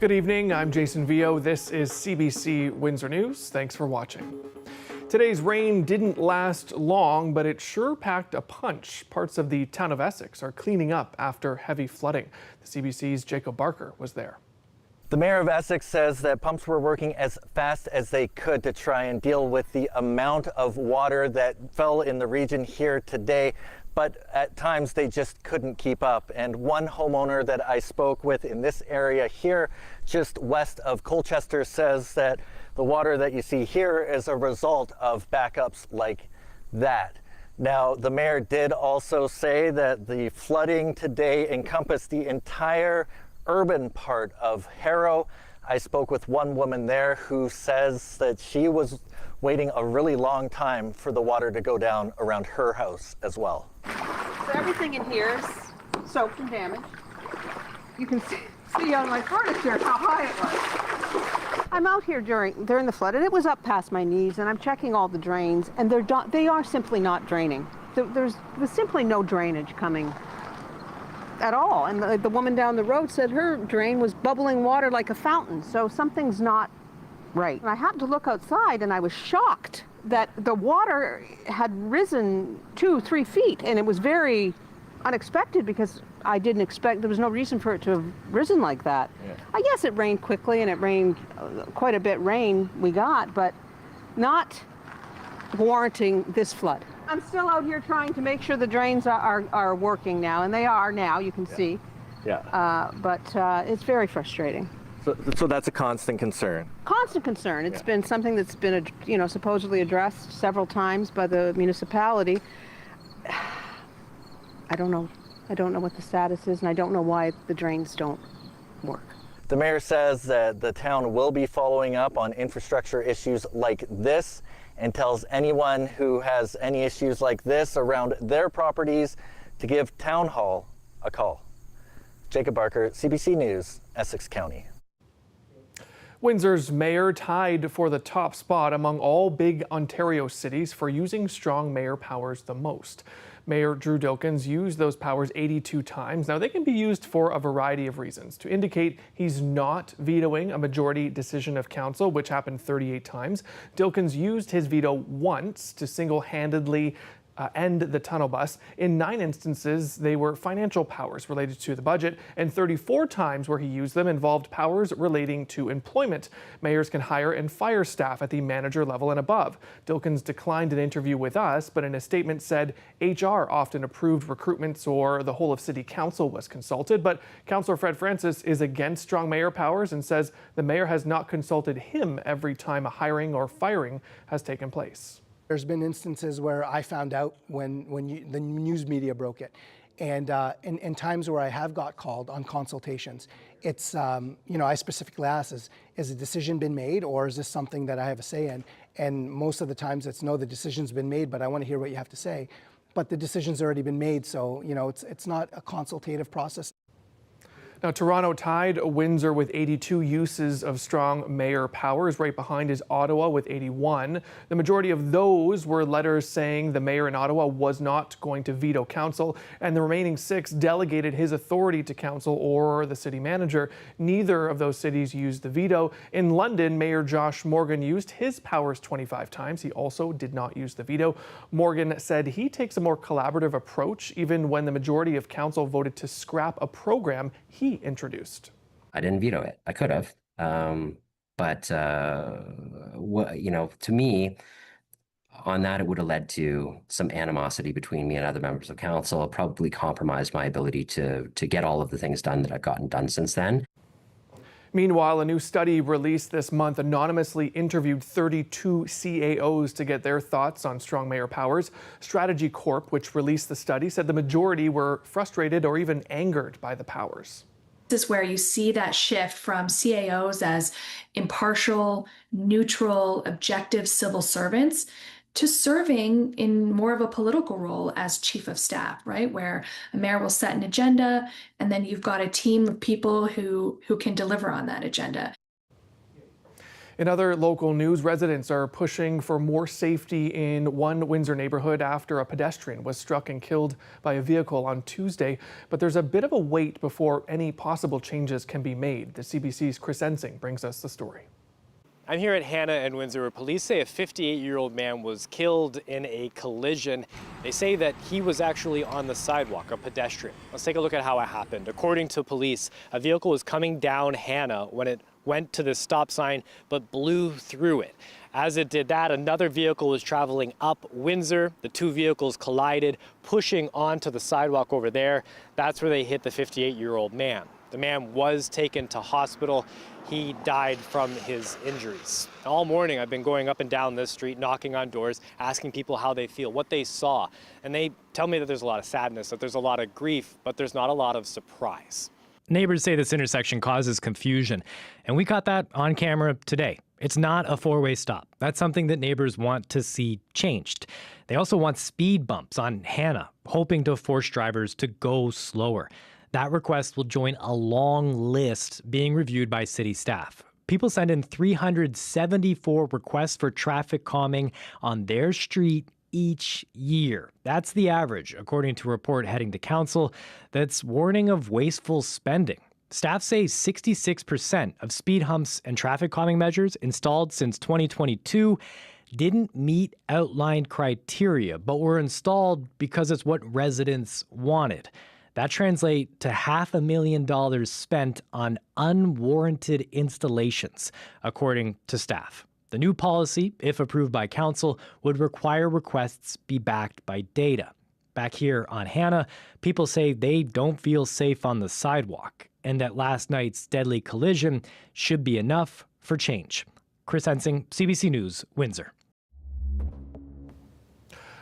Good evening, I'm Jason Vio. This is CBC Windsor News. Thanks for watching. Today's rain didn't last long, but it sure packed a punch. Parts of the town of Essex are cleaning up after heavy flooding. The CBC's Jacob Barker was there. The mayor of Essex says that pumps were working as fast as they could to try and deal with the amount of water that fell in the region here today. But at times they just couldn't keep up. And one homeowner that I spoke with in this area here, just west of Colchester, says that the water that you see here is a result of backups like that. Now, the mayor did also say that the flooding today encompassed the entire urban part of Harrow. I spoke with one woman there who says that she was waiting a really long time for the water to go down around her house as well. So everything in here is soaked and damaged. You can see on my furniture how high it was. I'm out here during the flood, and it was up past my knees, and I'm checking all the drains, and they are simply not draining. There's simply no drainage coming at all. And the woman down the road said her drain was bubbling water like a fountain, so something's not right. And I happened to look outside, and I was shocked that the water had risen 2-3 feet, and it was very unexpected because I didn't expect, there was no reason for it to have risen like that. Yeah. I guess it rained quickly, and it rained quite a bit rain we got, but not warranting this flood. I'm still out here trying to make sure the drains are working now, and they are now, you can see. Yeah. But it's very frustrating. So that's a constant concern. Constant concern. It's been something that's been, supposedly addressed several times by the municipality. I don't know. I don't know what the status is, and I don't know why the drains don't work. The mayor says that the town will be following up on infrastructure issues like this and tells anyone who has any issues like this around their properties to give Town Hall a call. Jacob Barker, CBC News, Essex County. Windsor's mayor tied for the top spot among all big Ontario cities for using strong mayor powers the most. Mayor Drew Dilkens used those powers 82 times. Now, they can be used for a variety of reasons. To indicate he's not vetoing a majority decision of council, which happened 38 times. Dilkens used his veto once to single-handedly end the tunnel bus. In 9 instances, they were financial powers related to the budget, and 34 times where he used them involved powers relating to employment. Mayors can hire and fire staff at the manager level and above. Dilkens declined an interview with us, but in a statement said HR often approved recruitments or the whole of City Council was consulted. But Councillor Fred Francis is against strong mayor powers and says the mayor has not consulted him every time a hiring or firing has taken place. There's been instances where I found out when the news media broke it. And in times where I have got called on consultations, it's, I specifically ask, is a decision been made, or is this something that I have a say in? And most of the times it's, no, the decision's been made, but I want to hear what you have to say. But the decision's already been made, so, it's not a consultative process. Now, Toronto tied Windsor with 82 uses of strong mayor powers. Right behind is Ottawa with 81. The majority of those were letters saying the mayor in Ottawa was not going to veto council, and the remaining 6 delegated his authority to council or the city manager. Neither of those cities used the veto. In London, Mayor Josh Morgan used his powers 25 times. He also did not use the veto. Morgan said he takes a more collaborative approach, even when the majority of council voted to scrap a program he introduced. I didn't veto it. I could have, but to me, on that, it would have led to some animosity between me and other members of council. Probably compromised my ability to get all of the things done that I've gotten done since then. Meanwhile, a new study released this month anonymously interviewed 32 CAOs to get their thoughts on strong mayor powers. Strategy Corp, which released the study, said the majority were frustrated or even angered by the powers. This is where you see that shift from CAOs as impartial, neutral, objective civil servants to serving in more of a political role as chief of staff, right? Where a mayor will set an agenda, and then you've got a team of people who can deliver on that agenda. In other local news, residents are pushing for more safety in one Windsor neighborhood after a pedestrian was struck and killed by a vehicle on Tuesday. But there's a bit of a wait before any possible changes can be made. The CBC's Chris Ensing brings us the story. I'm here at Hannah and Windsor, where police say a 58-year-old man was killed in a collision. They say that he was actually on the sidewalk, a pedestrian. Let's take a look at how it happened. According to police, a vehicle was coming down Hannah when it went to the stop sign but blew through it. As it did that, another vehicle was traveling up Windsor. The two vehicles collided, pushing onto the sidewalk over there. That's where they hit the 58-year-old man. The man was taken to hospital. He died from his injuries. All morning, I've been going up and down this street, knocking on doors, asking people how they feel, what they saw. And they tell me that there's a lot of sadness, that there's a lot of grief, but there's not a lot of surprise. Neighbors say this intersection causes confusion, and we caught that on camera today. It's not a four-way stop. That's something that neighbors want to see changed. They also want speed bumps on Hannah, hoping to force drivers to go slower. That request will join a long list being reviewed by city staff. People send in 374 requests for traffic calming on their street each year. That's the average, according to a report heading to council that's warning of wasteful spending. Staff say 66% of speed humps and traffic calming measures installed since 2022 didn't meet outlined criteria, but were installed because it's what residents wanted. That translates to $500,000 spent on unwarranted installations, according to staff. The new policy, if approved by council, would require requests be backed by data. Back here on Hannah, people say they don't feel safe on the sidewalk, and that last night's deadly collision should be enough for change. Chris Ensing, CBC News, Windsor.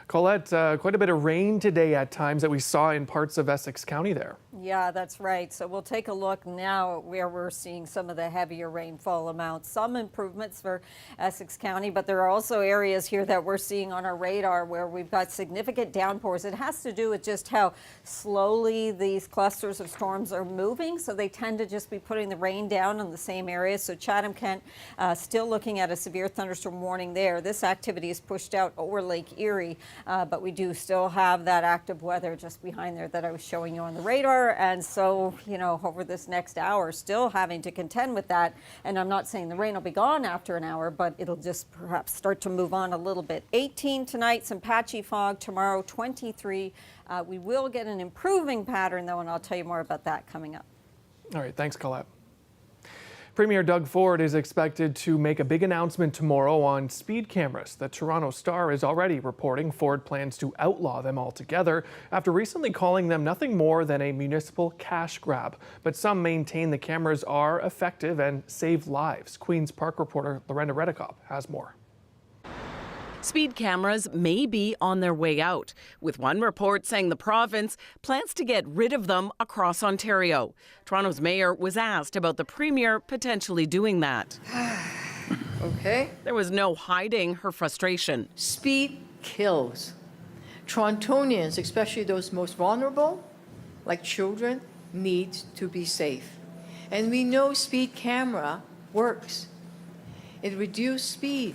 Colette, quite a bit of rain today at times that we saw in parts of Essex County there. Yeah, that's right. So we'll take a look now at where we're seeing some of the heavier rainfall amounts. Some improvements for Essex County, but there are also areas here that we're seeing on our radar where we've got significant downpours. It has to do with just how slowly these clusters of storms are moving. So they tend to just be putting the rain down in the same areas. So Chatham, Kent, still looking at a severe thunderstorm warning there. This activity is pushed out over Lake Erie. But we do still have that active weather just behind there that I was showing you on the radar. And so, you know, over this next hour, still having to contend with that. And I'm not saying the rain will be gone after an hour, but it'll just perhaps start to move on a little bit. 18 tonight, some patchy fog. Tomorrow, 23. We will get an improving pattern, though, and I'll tell you more about that coming up. All right, thanks, Colette. Premier Doug Ford is expected to make a big announcement tomorrow on speed cameras. The Toronto Star is already reporting Ford plans to outlaw them altogether after recently calling them nothing more than a municipal cash grab. But some maintain the cameras are effective and save lives. Queen's Park reporter Lorena Redekop has more. Speed cameras may be on their way out, with one report saying the province plans to get rid of them across Ontario. Toronto's mayor was asked about the premier potentially doing that. Okay. There was no hiding her frustration. Speed kills. Torontonians, especially those most vulnerable, like children, need to be safe. And we know speed camera works. It reduces speed.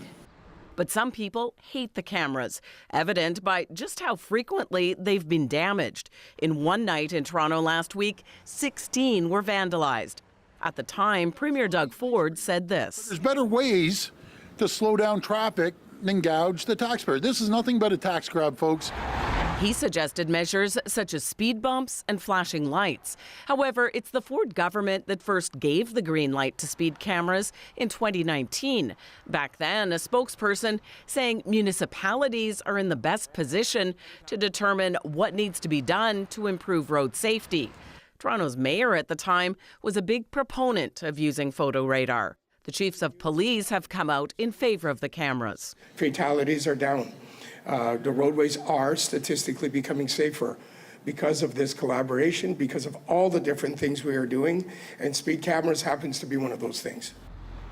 But some people hate the cameras, evident by just how frequently they've been damaged. In one night in Toronto last week, 16 were vandalized. At the time, Premier Doug Ford said this. There's better ways to slow down traffic than gouge the taxpayer. This is nothing but a tax grab, folks. He suggested measures such as speed bumps and flashing lights. However, it's the Ford government that first gave the green light to speed cameras in 2019. Back then, a spokesperson saying municipalities are in the best position to determine what needs to be done to improve road safety. Toronto's mayor at the time was a big proponent of using photo radar. The chiefs of police have come out in favor of the cameras. Fatalities are down. The roadways are statistically becoming safer because of this collaboration, because of all the different things we are doing, and speed cameras happens to be one of those things.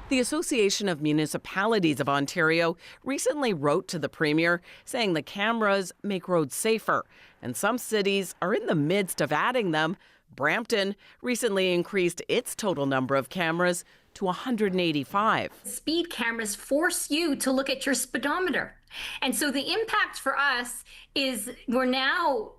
The Association of Municipalities of Ontario recently wrote to the Premier saying the cameras make roads safer, and some cities are in the midst of adding them. Brampton recently increased its total number of cameras to 185. Speed cameras force you to look at your speedometer. And so the impact for us is they're now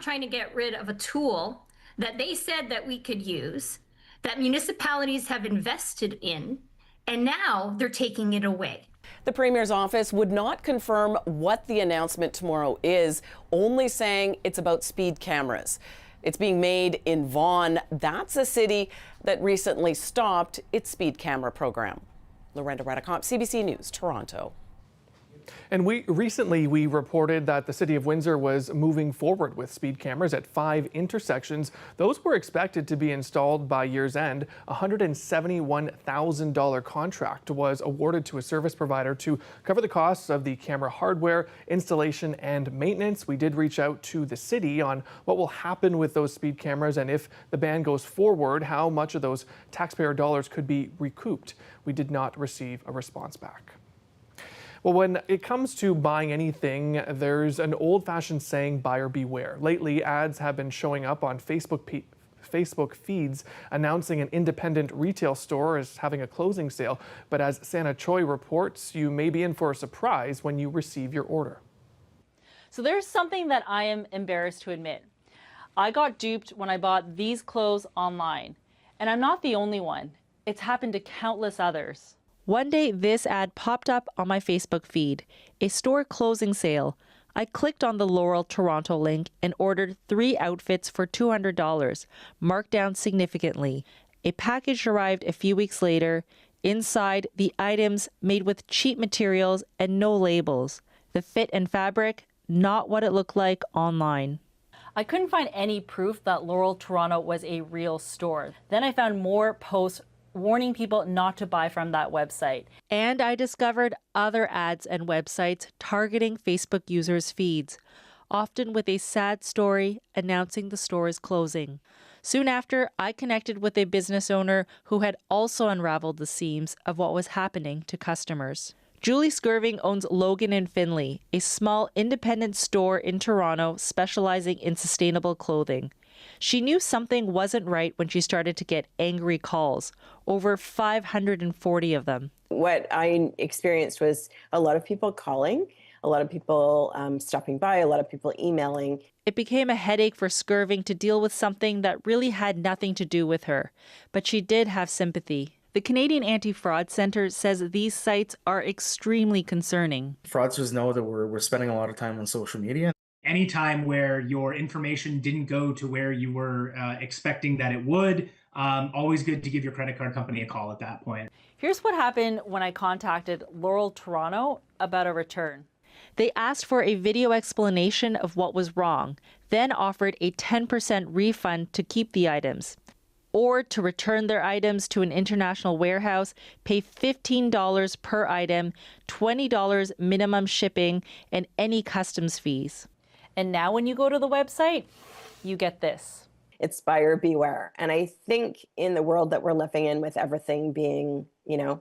trying to get rid of a tool that they said that we could use, that municipalities have invested in, and now they're taking it away. The Premier's office would not confirm what the announcement tomorrow is, only saying it's about speed cameras. It's being made in Vaughan. That's a city that recently stopped its speed camera program. Lorenda Radicomp, CBC News, Toronto. And recently we reported that the City of Windsor was moving forward with speed cameras at 5 intersections. Those were expected to be installed by year's end. A $171,000 contract was awarded to a service provider to cover the costs of the camera hardware, installation, and maintenance. We did reach out to the city on what will happen with those speed cameras, and if the ban goes forward, how much of those taxpayer dollars could be recouped. We did not receive a response back. Well, when it comes to buying anything, there's an old-fashioned saying, buyer beware. Lately, ads have been showing up on Facebook feeds announcing an independent retail store is having a closing sale. But as Sana Choi reports, you may be in for a surprise when you receive your order. So there's something that I am embarrassed to admit. I got duped when I bought these clothes online. And I'm not the only one. It's happened to countless others. One day, this ad popped up on my Facebook feed, a store closing sale. I clicked on the Laurel Toronto link and ordered 3 outfits for $200, marked down significantly. A package arrived a few weeks later. Inside, the items made with cheap materials and no labels. The fit and fabric, not what it looked like online. I couldn't find any proof that Laurel Toronto was a real store. Then I found more posts warning people not to buy from that website. And I discovered other ads and websites targeting Facebook users' feeds, often with a sad story announcing the store is closing. Soon after, I connected with a business owner who had also unraveled the seams of what was happening to customers. Julie Skirving owns Logan and Finley, a small independent store in Toronto specializing in sustainable clothing. She knew something wasn't right when she started to get angry calls, over 540 of them. What I experienced was a lot of people calling, a lot of people stopping by, a lot of people emailing. It became a headache for Skirving to deal with something that really had nothing to do with her, but she did have sympathy. The Canadian Anti-Fraud Centre says these sites are extremely concerning. Fraudsters know that we're spending a lot of time on social media. Anytime where your information didn't go to where you were expecting that it would, always good to give your credit card company a call at that point. Here's what happened when I contacted Laurel Toronto about a return. They asked for a video explanation of what was wrong, then offered a 10% refund to keep the items, or to return their items to an international warehouse, pay $15 per item, $20 minimum shipping, and any customs fees. And now when you go to the website, you get this. It's buyer beware. And I think in the world that we're living in, with everything being, in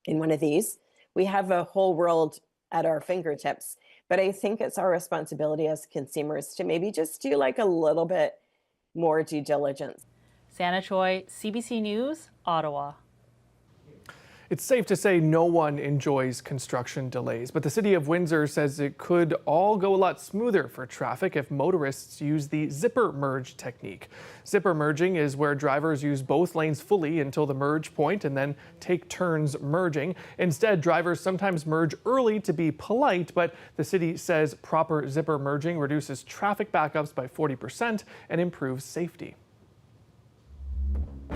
one of these, we have a whole world at our fingertips. But I think it's our responsibility as consumers to maybe just do like a little bit more due diligence. Sana Choi, CBC News, Ottawa. It's safe to say no one enjoys construction delays, but the City of Windsor says it could all go a lot smoother for traffic if motorists use the zipper merge technique. Zipper merging is where drivers use both lanes fully until the merge point and then take turns merging. Instead, drivers sometimes merge early to be polite, but the city says proper zipper merging reduces traffic backups by 40% and improves safety.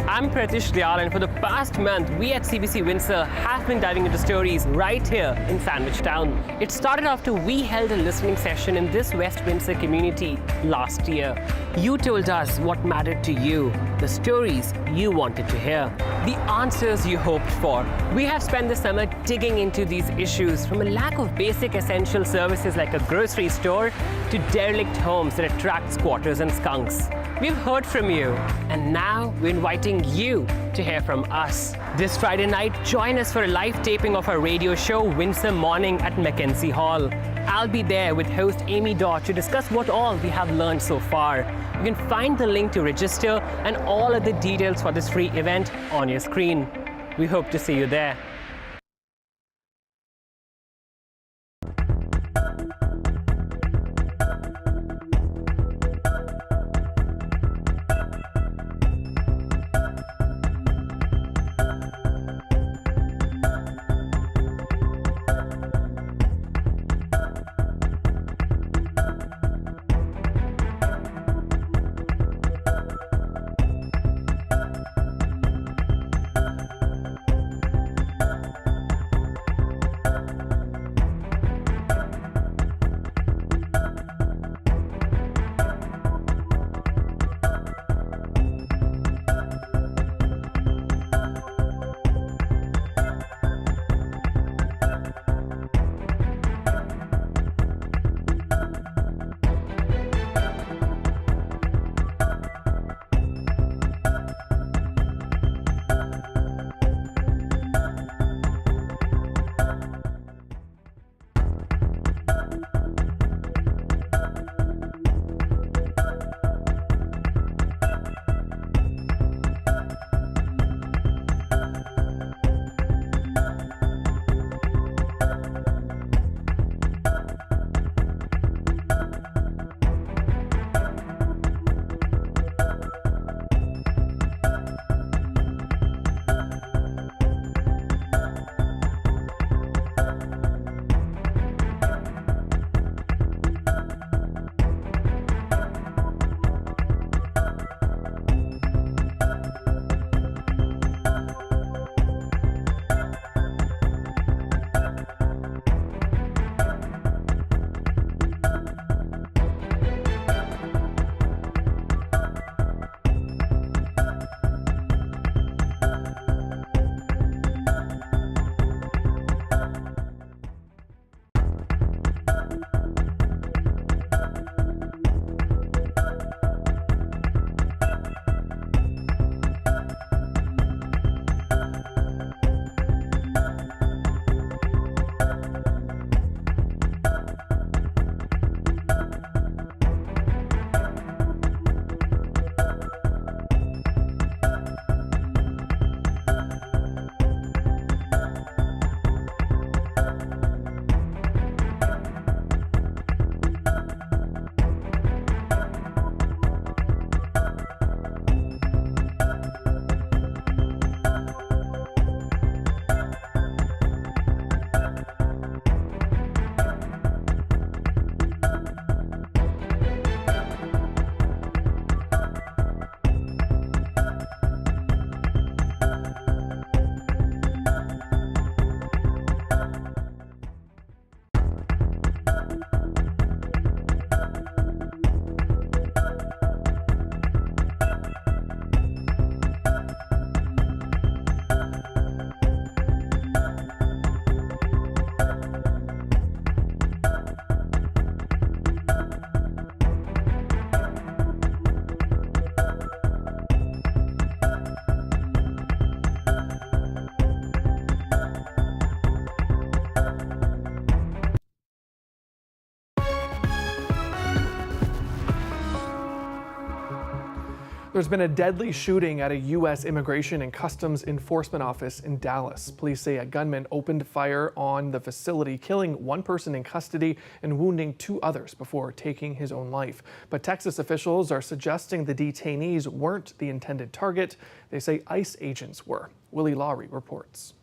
I'm Pratish Dayal, and for the past month, we at CBC Windsor have been diving into stories right here in Sandwich Town. It started after we held a listening session in this West Windsor community last year. You told us what mattered to you, the stories you wanted to hear, the answers you hoped for. We have spent the summer digging into these issues, from a lack of basic essential services like a grocery store to derelict homes that attract squatters and skunks. We've heard from you, and now we're inviting you to hear from us. This Friday night, join us for a live taping of our radio show, Windsor Morning at Mackenzie Hall. I'll be there with host Amy Dodd to discuss what all we have learned so far. You can find the link to register and all of the details for this free event on your screen. We hope to see you there. There's been a deadly shooting at a U.S. Immigration and Customs Enforcement office in Dallas. Police say a gunman opened fire on the facility, killing one person in custody and wounding two others before taking his own life. But Texas officials are suggesting the detainees weren't the intended target. They say ICE agents were. Willie Lawry reports.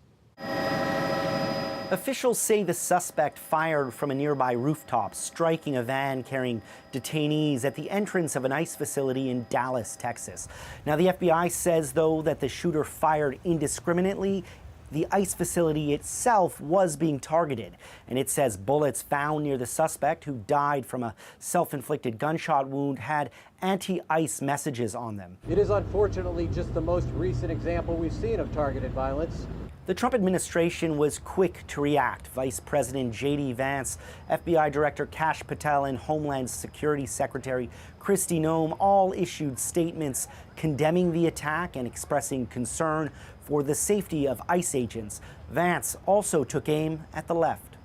Officials say the suspect fired from a nearby rooftop, striking a van carrying detainees at the entrance of an ICE facility in Dallas, Texas. Now, the FBI says, though, that the shooter fired indiscriminately. The ICE facility itself was being targeted, and it says bullets found near the suspect, who died from a self-inflicted gunshot wound, had anti-ICE messages on them. It is unfortunately just the most recent example we've seen of targeted violence. The Trump administration was quick to react. Vice President J.D. Vance, FBI Director Kash Patel, and Homeland Security Secretary Kristi Noem all issued statements condemning the attack and expressing concern for the safety of ICE agents. Vance also took aim at the left.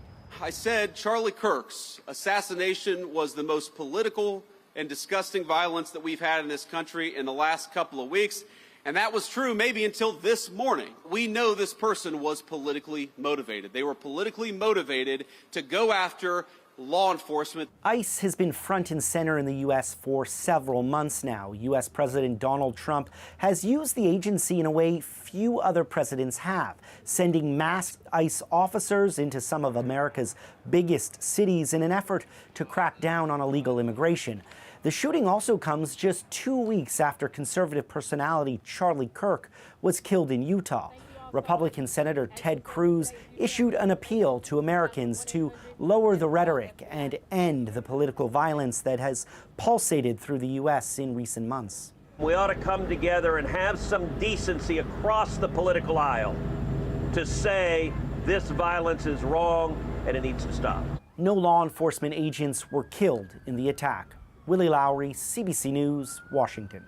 I said Charlie Kirk's assassination was the most political and disgusting violence that we've had in this country in the last couple of weeks. And that was true maybe until this morning. We know this person was politically motivated. They were politically motivated to go after law enforcement. ICE has been front and center in the U.S. for several months now. U.S. President Donald Trump has used the agency in a way few other presidents have, sending mass ICE officers into some of America's biggest cities in an effort to crack down on illegal immigration. The shooting also comes just 2 weeks after conservative personality Charlie Kirk was killed in Utah. Republican Senator Ted Cruz issued an appeal to Americans to lower the rhetoric and end the political violence that has pulsated through the U.S. in recent months. We ought to come together and have some decency across the political aisle to say this violence is wrong and it needs to stop. No law enforcement agents were killed in the attack. Willie Lowry, CBC News, Washington.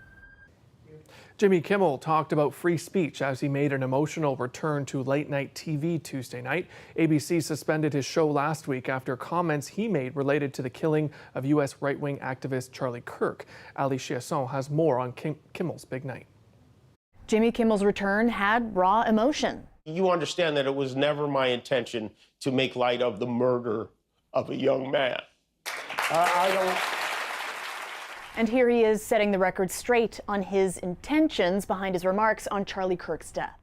Jimmy Kimmel talked about free speech as he made an emotional return to late-night TV Tuesday night. ABC suspended his show last week after comments he made related to the killing of U.S. right-wing activist Charlie Kirk. Ali Chiasson has more on Kimmel's big night. Jimmy Kimmel's return had raw emotion. You understand that it was never my intention to make light of the murder of a young man. And here he is setting the record straight on his intentions behind his remarks on Charlie Kirk's death.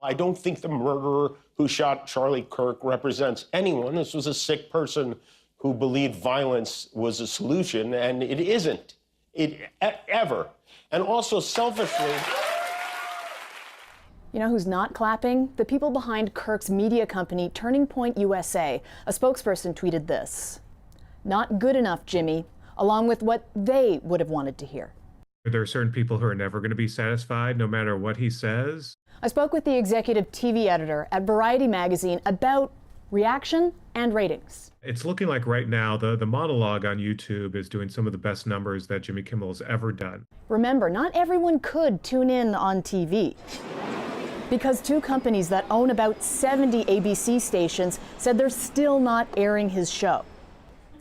I don't think the murderer who shot Charlie Kirk represents anyone. This was a sick person who believed violence was a solution, and it isn't. Ever. And also, selfishly... You know who's not clapping? The people behind Kirk's media company, Turning Point USA. A spokesperson tweeted this: "Not good enough, Jimmy," along with what they would have wanted to hear. There are certain people who are never going to be satisfied, no matter what he says. I spoke with the executive TV editor at Variety magazine about reaction and ratings. It's looking like right now the monologue on YouTube is doing some of the best numbers that Jimmy Kimmel has ever done. Remember, not everyone could tune in on TV, because two companies that own about 70 ABC stations said they're still not airing his show.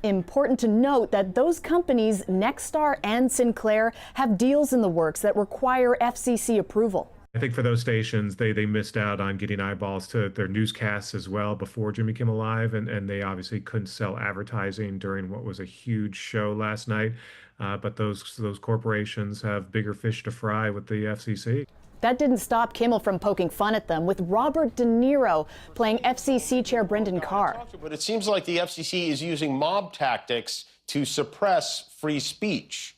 Important to note that those companies, Nexstar and Sinclair, have deals in the works that require FCC approval. I think for those stations, they missed out on getting eyeballs to their newscasts as well before Jimmy Kimmel Live, and they obviously couldn't sell advertising during what was a huge show last night. But those corporations have bigger fish to fry with the FCC. That didn't stop Kimmel from poking fun at them, with Robert De Niro playing FCC Chair Brendan Carr. But it seems like the FCC is using mob tactics to suppress free speech.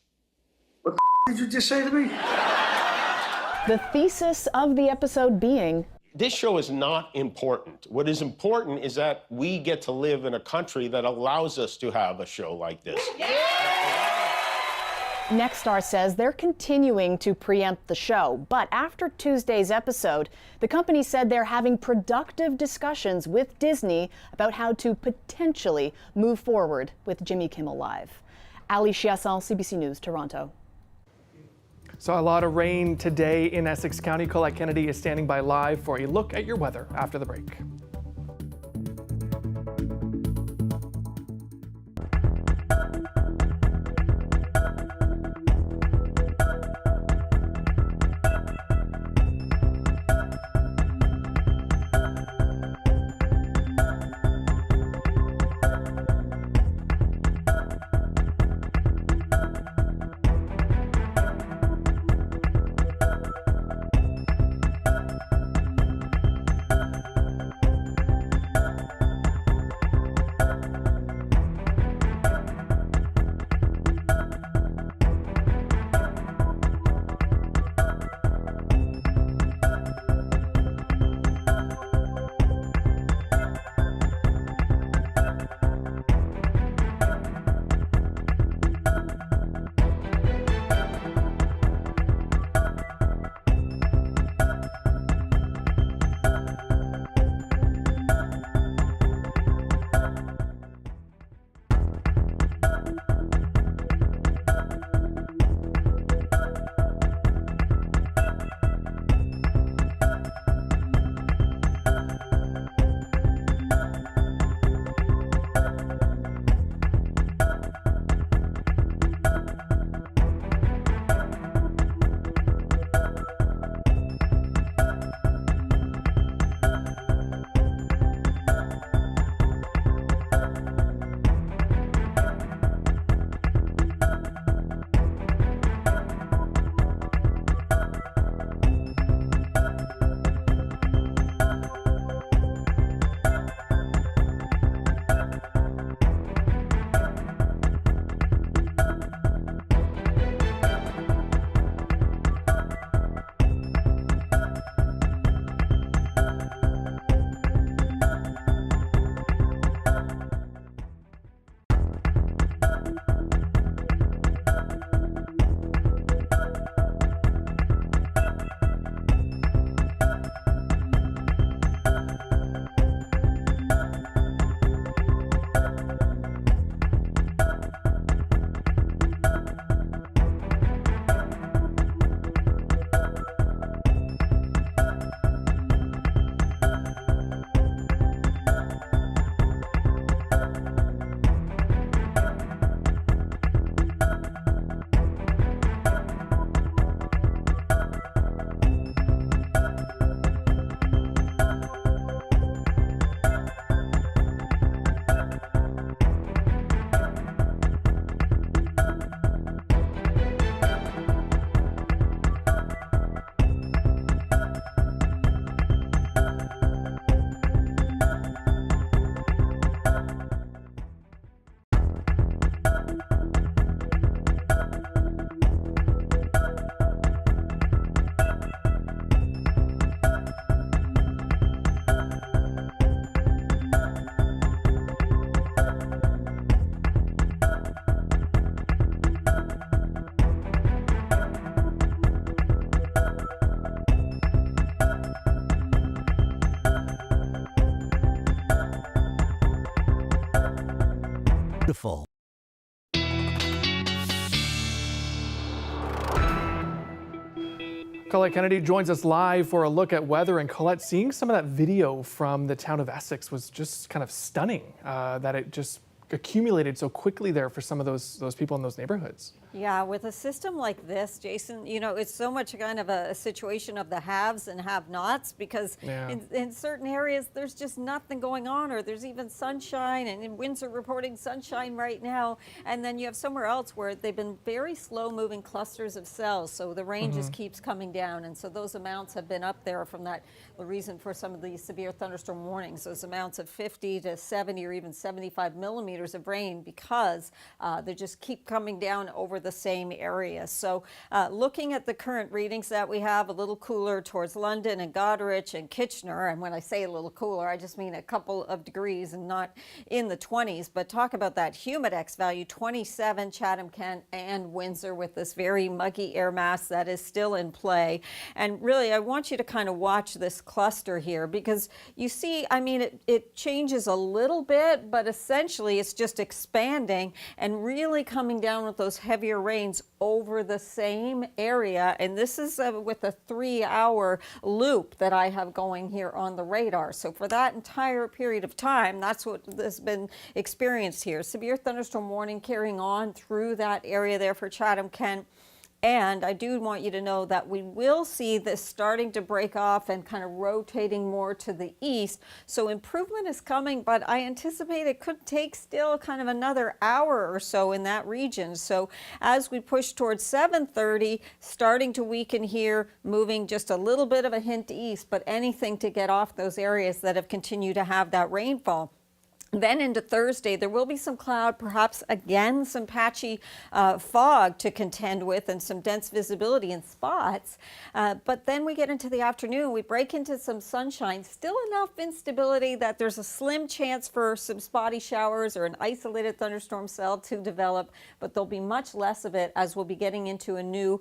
What did you just say to me? The thesis of the episode being, this show is not important. What is important is that we get to live in a country that allows us to have a show like this. Nexstar says they're continuing to preempt the show, but after Tuesday's episode, the company said they're having productive discussions with Disney about how to potentially move forward with Jimmy Kimmel Live. Ali Chiasson, CBC News, Toronto. Saw a lot of rain today in Essex County. Colette Kennedy is standing by live for a look at your weather after the break. beautiful. Colette Kennedy joins us live for a look at weather. And Colette, seeing some of that video from the town of Essex was just kind of stunning, that it just accumulated so quickly there for some of those people in those neighborhoods. Yeah, with a system like this, Jason, you know, it's so much kind of a situation of the haves and have-nots, because in certain areas there's just nothing going on, or there's even sunshine, and in Windsor reporting sunshine right now, and then you have somewhere else where they've been very slow-moving clusters of cells, so the rain just keeps coming down, and so those amounts have been up there from that, the reason for some of these severe thunderstorm warnings, those amounts of 50 to 70 or even 75 millimeters of rain, because they just keep coming down over the same area. So looking at the current readings that we have, a little cooler towards London and Goderich and Kitchener, and when I say a little cooler, I just mean a couple of degrees and not in the 20s, but talk about that humidex value, 27, Chatham, Kent, and Windsor, with this very muggy air mass that is still in play. And really, I want you to kind of watch this cluster here, because you see, I mean, it changes a little bit, but essentially it's just expanding and really coming down with those heavier rains over the same area. And this is with a 3-hour loop that I have going here on the radar. So for that entire period of time, that's what has been experienced here. Severe thunderstorm warning carrying on through that area there for Chatham, Kent. And I do want you to know that we will see this starting to break off and kind of rotating more to the east. So improvement is coming, but I anticipate it could take still kind of another hour or so in that region. So as we push towards 7:30, starting to weaken here, moving just a little bit of a hint east, but anything to get off those areas that have continued to have that rainfall. Then into Thursday, there will be some cloud, perhaps again some patchy fog to contend with, and some dense visibility in spots. But then we get into the afternoon, we break into some sunshine, still enough instability that there's a slim chance for some spotty showers or an isolated thunderstorm cell to develop, but there'll be much less of it as we'll be getting into a new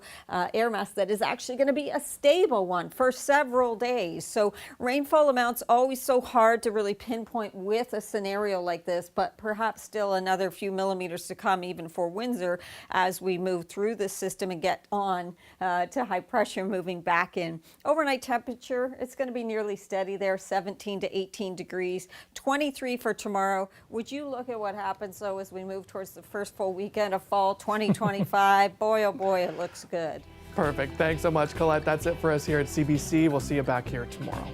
air mass that is actually going to be a stable one for several days. So rainfall amounts always so hard to really pinpoint with a scenario like this, but perhaps still another few millimeters to come even for Windsor as we move through this system and get on to high pressure moving back in. Overnight temperature, it's going to be nearly steady there, 17 to 18 degrees, 23 for tomorrow. Would you look at what happens though as we move towards the first full weekend of fall 2025? Boy, oh boy, it looks good. Perfect. Thanks so much, Colette. That's it for us here at CBC. We'll see you back here tomorrow.